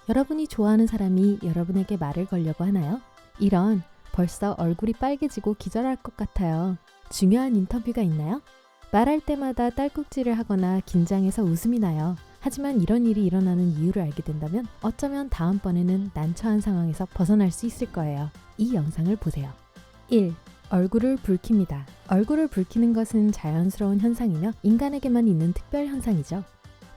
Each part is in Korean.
여러분이 좋아하는 사람이 여러분에게 말을 걸려고 하나요? 이런, 벌써 얼굴이 빨개지고 기절할 것 같아요. 중요한 인터뷰가 있나요? 말할 때마다 딸꾹질을 하거나 긴장해서 웃음이 나요. 하지만 이런 일이 일어나는 이유를 알게 된다면 어쩌면 다음번에는 난처한 상황에서 벗어날 수 있을 거예요. 이 영상을 보세요. 1. 얼굴을 붉힙니다. 얼굴을 붉히는 것은 자연스러운 현상이며 인간에게만 있는 특별 현상이죠.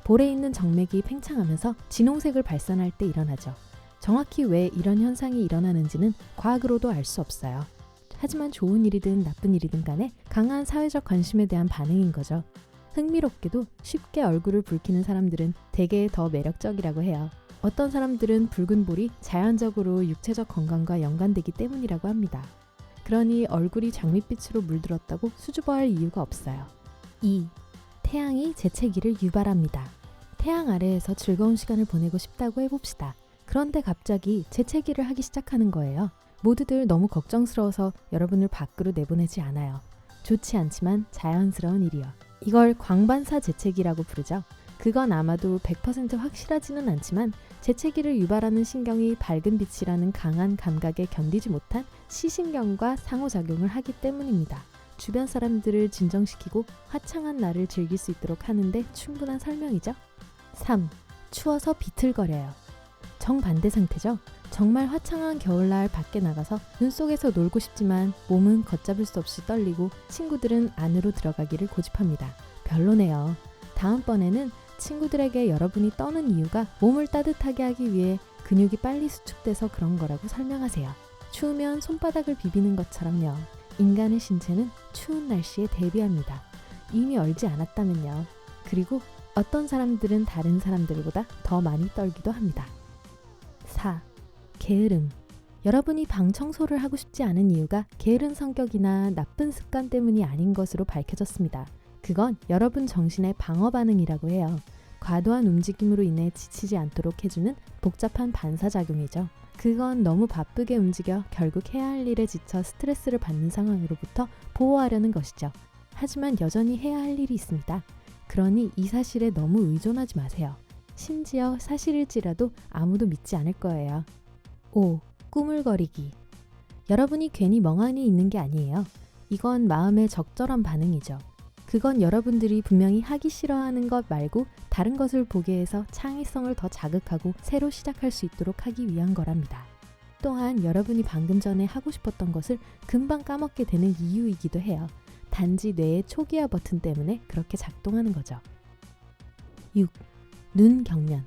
볼에 있는 정맥이 팽창하면서 진홍색을 발산할 때 일어나죠. 정확히 왜 이런 현상이 일어나는지는 과학으로도 알 수 없어요. 하지만 좋은 일이든 나쁜 일이든 간에 강한 사회적 관심에 대한 반응인 거죠. 흥미롭게도 쉽게 얼굴을 붉히는 사람들은 되게 더 매력적이라고 해요. 어떤 사람들은 붉은 볼이 자연적으로 육체적 건강과 연관되기 때문이라고 합니다. 그러니 얼굴이 장밋빛으로 물들었다고 수줍어할 이유가 없어요. 2. 태양이 재채기를 유발합니다. 태양 아래에서 즐거운 시간을 보내고 싶다고 해봅시다. 그런데 갑자기 재채기를 하기 시작하는 거예요. 모두들 너무 걱정스러워서 여러분을 밖으로 내보내지 않아요. 좋지 않지만 자연스러운 일이요. 이걸 광반사 재채기라고 부르죠. 그건 아마도 100% 확실하지는 않지만 재채기를 유발하는 신경이 밝은 빛이라는 강한 감각에 견디지 못한 시신경과 상호작용을 하기 때문입니다. 주변 사람들을 진정시키고 화창한 날을 즐길 수 있도록 하는데 충분한 설명이죠. 3. 추워서 비틀거려요. 정반대 상태죠. 정말 화창한 겨울날 밖에 나가서 눈 속에서 놀고 싶지만 몸은 걷잡을 수 없이 떨리고 친구들은 안으로 들어가기를 고집합니다. 별로네요. 다음번에는 친구들에게 여러분이 떠는 이유가 몸을 따뜻하게 하기 위해 근육이 빨리 수축돼서 그런 거라고 설명하세요. 추우면 손바닥을 비비는 것처럼요. 인간의 신체는 추운 날씨에 대비합니다. 이미 얼지 않았다면요. 그리고 어떤 사람들은 다른 사람들보다 더 많이 떨기도 합니다. 4. 게으름. 여러분이 방 청소를 하고 싶지 않은 이유가 게으른 성격이나 나쁜 습관 때문이 아닌 것으로 밝혀졌습니다. 그건 여러분 정신의 방어 반응이라고 해요. 과도한 움직임으로 인해 지치지 않도록 해주는 복잡한 반사작용이죠. 그건 너무 바쁘게 움직여 결국 해야 할 일에 지쳐 스트레스를 받는 상황으로부터 보호하려는 것이죠. 하지만 여전히 해야 할 일이 있습니다. 그러니 이 사실에 너무 의존하지 마세요. 심지어 사실일지라도 아무도 믿지 않을 거예요. 5. 꾸물거리기. 여러분이 괜히 멍하니 있는 게 아니에요. 이건 마음의 적절한 반응이죠. 그건 여러분들이 분명히 하기 싫어하는 것 말고 다른 것을 보게 해서 창의성을 더 자극하고 새로 시작할 수 있도록 하기 위한 거랍니다. 또한 여러분이 방금 전에 하고 싶었던 것을 금방 까먹게 되는 이유이기도 해요. 단지 뇌의 초기화 버튼 때문에 그렇게 작동하는 거죠. 6. 눈 경련.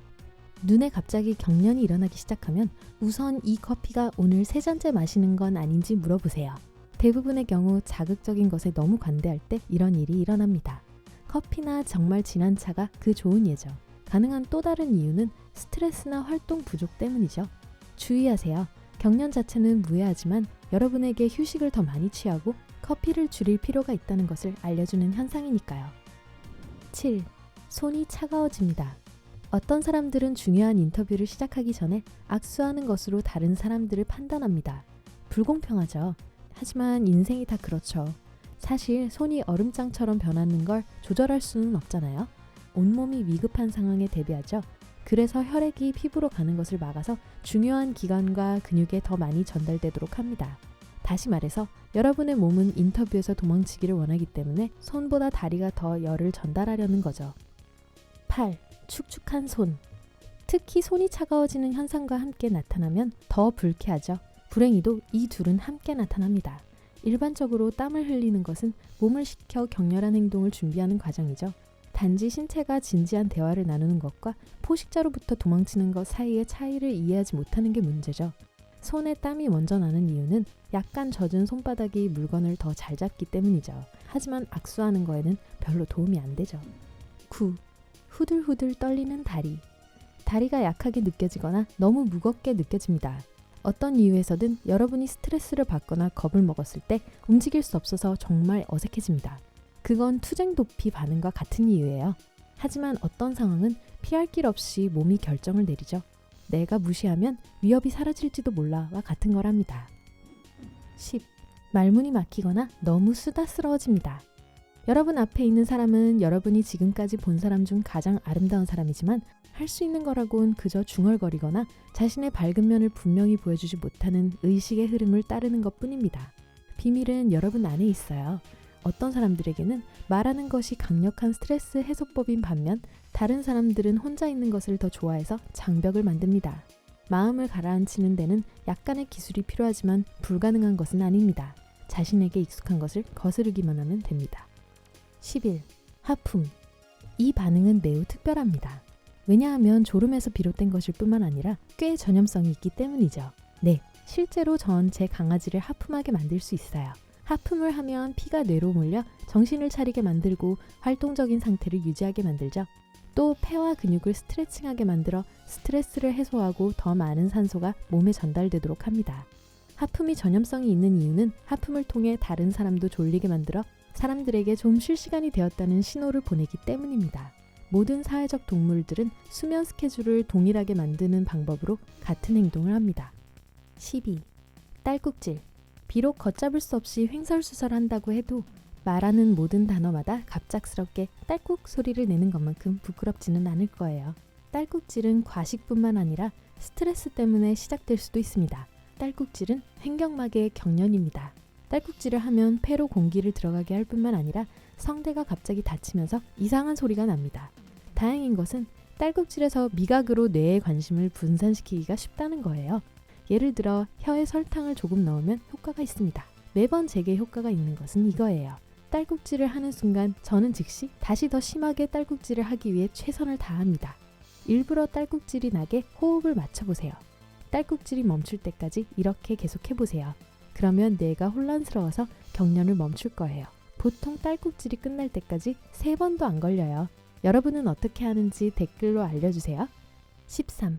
눈에 갑자기 경련이 일어나기 시작하면 우선 이 커피가 오늘 세 잔째 마시는 건 아닌지 물어보세요. 대부분의 경우 자극적인 것에 너무 관대할 때 이런 일이 일어납니다. 커피나 정말 진한 차가 그 좋은 예죠. 가능한 또 다른 이유는 스트레스나 활동 부족 때문이죠. 주의하세요. 경련 자체는 무해하지만 여러분에게 휴식을 더 많이 취하고 커피를 줄일 필요가 있다는 것을 알려주는 현상이니까요. 7. 손이 차가워집니다. 어떤 사람들은 중요한 인터뷰를 시작하기 전에 악수하는 것으로 다른 사람들을 판단합니다. 불공평하죠. 하지만 인생이 다 그렇죠. 사실 손이 얼음장처럼 변하는 걸 조절할 수는 없잖아요. 온몸이 위급한 상황에 대비하죠. 그래서 혈액이 피부로 가는 것을 막아서 중요한 기관과 근육에 더 많이 전달되도록 합니다. 다시 말해서 여러분의 몸은 인터뷰에서 도망치기를 원하기 때문에 손보다 다리가 더 열을 전달하려는 거죠. 8. 축축한 손. 특히 손이 차가워지는 현상과 함께 나타나면 더 불쾌하죠. 불행히도 이 둘은 함께 나타납니다. 일반적으로 땀을 흘리는 것은 몸을 식혀 격렬한 행동을 준비하는 과정이죠. 단지 신체가 진지한 대화를 나누는 것과 포식자로부터 도망치는 것 사이의 차이를 이해하지 못하는 게 문제죠. 손에 땀이 먼저 나는 이유는 약간 젖은 손바닥이 물건을 더 잘 잡기 때문이죠. 하지만 악수하는 거에는 별로 도움이 안 되죠. 9. 후들후들 떨리는 다리. 다리가 약하게 느껴지거나 너무 무겁게 느껴집니다. 어떤 이유에서든 여러분이 스트레스를 받거나 겁을 먹었을 때 움직일 수 없어서 정말 어색해집니다. 그건 투쟁 도피 반응과 같은 이유예요. 하지만 어떤 상황은 피할 길 없이 몸이 결정을 내리죠. 내가 무시하면 위협이 사라질지도 몰라와 같은 거랍니다. 10. 말문이 막히거나 너무 수다스러워집니다. 여러분 앞에 있는 사람은 여러분이 지금까지 본 사람 중 가장 아름다운 사람이지만 할 수 있는 거라곤 그저 중얼거리거나 자신의 밝은 면을 분명히 보여주지 못하는 의식의 흐름을 따르는 것뿐입니다. 비밀은 여러분 안에 있어요. 어떤 사람들에게는 말하는 것이 강력한 스트레스 해소법인 반면 다른 사람들은 혼자 있는 것을 더 좋아해서 장벽을 만듭니다. 마음을 가라앉히는 데는 약간의 기술이 필요하지만 불가능한 것은 아닙니다. 자신에게 익숙한 것을 거스르기만 하면 됩니다. 11. 하품. 이 반응은 매우 특별합니다. 왜냐하면 졸음에서 비롯된 것일 뿐만 아니라 꽤 전염성이 있기 때문이죠. 네, 실제로 전 제 강아지를 하품하게 만들 수 있어요. 하품을 하면 피가 뇌로 몰려 정신을 차리게 만들고 활동적인 상태를 유지하게 만들죠. 또 폐와 근육을 스트레칭하게 만들어 스트레스를 해소하고 더 많은 산소가 몸에 전달되도록 합니다. 하품이 전염성이 있는 이유는 하품을 통해 다른 사람도 졸리게 만들어 사람들에게 좀 쉴 시간이 되었다는 신호를 보내기 때문입니다. 모든 사회적 동물들은 수면 스케줄을 동일하게 만드는 방법으로 같은 행동을 합니다. 12. 딸꾹질. 비록 걷잡을 수 없이 횡설수설한다고 해도 말하는 모든 단어마다 갑작스럽게 딸꾹 소리를 내는 것만큼 부끄럽지는 않을 거예요. 딸꾹질은 과식뿐만 아니라 스트레스 때문에 시작될 수도 있습니다. 딸꾹질은 횡격막의 경련입니다. 딸꾹질을 하면 폐로 공기를 들어가게 할 뿐만 아니라 성대가 갑자기 닫히면서 이상한 소리가 납니다. 다행인 것은 딸꾹질에서 미각으로 뇌의 관심을 분산시키기가 쉽다는 거예요. 예를 들어 혀에 설탕을 조금 넣으면 효과가 있습니다. 매번 제게 효과가 있는 것은 이거예요. 딸꾹질을 하는 순간 저는 즉시 다시 더 심하게 딸꾹질을 하기 위해 최선을 다합니다. 일부러 딸꾹질이 나게 호흡을 맞춰보세요. 딸꾹질이 멈출 때까지 이렇게 계속해보세요. 그러면 뇌가 혼란스러워서 경련을 멈출 거예요. 보통 딸꾹질이 끝날 때까지 3번도 안 걸려요. 여러분은 어떻게 하는지 댓글로 알려주세요. 13.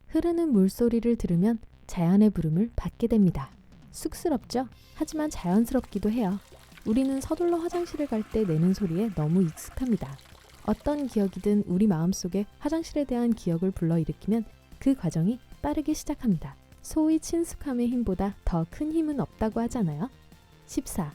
흐르는 물소리를 들으면 자연의 부름을 받게 됩니다. 쑥스럽죠? 하지만 자연스럽기도 해요. 우리는 서둘러 화장실을 갈 때 내는 소리에 너무 익숙합니다. 어떤 기억이든 우리 마음속에 화장실에 대한 기억을 불러일으키면 그 과정이 빠르게 시작합니다. 소위 친숙함의 힘보다 더 큰 힘은 없다고 하잖아요. 14.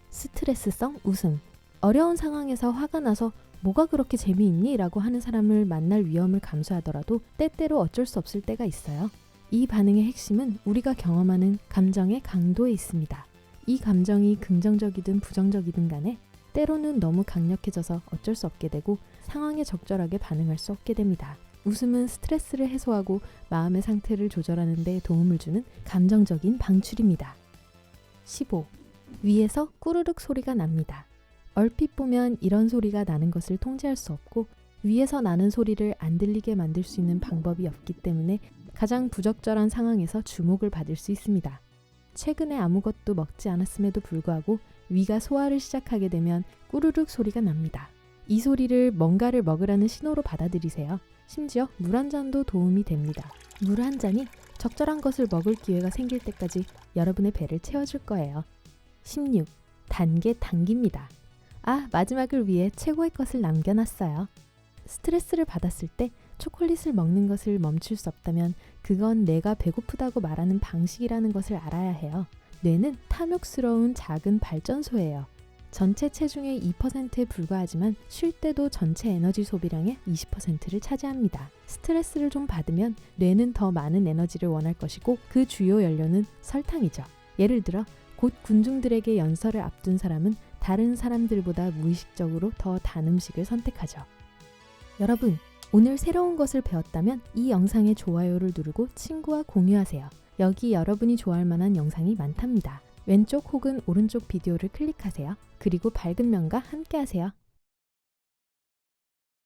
스트레스성 웃음. 어려운 상황에서 화가 나서 뭐가 그렇게 재미있니? 라고 하는 사람을 만날 위험을 감수하더라도 때때로 어쩔 수 없을 때가 있어요. 이 반응의 핵심은 우리가 경험하는 감정의 강도에 있습니다. 이 감정이 긍정적이든 부정적이든 간에 때로는 너무 강력해져서 어쩔 수 없게 되고 상황에 적절하게 반응할 수 없게 됩니다. 웃음은 스트레스를 해소하고 마음의 상태를 조절하는 데 도움을 주는 감정적인 방출입니다. 15. 위에서 꾸르륵 소리가 납니다. 얼핏 보면 이런 소리가 나는 것을 통제할 수 없고 위에서 나는 소리를 안 들리게 만들 수 있는 방법이 없기 때문에 가장 부적절한 상황에서 주목을 받을 수 있습니다. 최근에 아무것도 먹지 않았음에도 불구하고 위가 소화를 시작하게 되면 꾸르륵 소리가 납니다. 이 소리를 뭔가를 먹으라는 신호로 받아들이세요. 심지어 물 한 잔도 도움이 됩니다. 물 한 잔이 적절한 것을 먹을 기회가 생길 때까지 여러분의 배를 채워줄 거예요. 16. 단계 당깁니다. 마지막을 위해 최고의 것을 남겨놨어요. 스트레스를 받았을 때 초콜릿을 먹는 것을 멈출 수 없다면 그건 내가 배고프다고 말하는 방식이라는 것을 알아야 해요. 뇌는 탐욕스러운 작은 발전소예요. 전체 체중의 2%에 불과하지만 쉴 때도 전체 에너지 소비량의 20%를 차지합니다. 스트레스를 좀 받으면 뇌는 더 많은 에너지를 원할 것이고 그 주요 연료는 설탕이죠. 예를 들어 곧 군중들에게 연설을 앞둔 사람은 다른 사람들보다 무의식적으로 더 단 음식을 선택하죠. 여러분, 오늘 새로운 것을 배웠다면 이 영상에 좋아요를 누르고 친구와 공유하세요. 여기 여러분이 좋아할 만한 영상이 많답니다. 왼쪽 혹은 오른쪽 비디오를 클릭하세요. 그리고 밝은 면과 함께 하세요.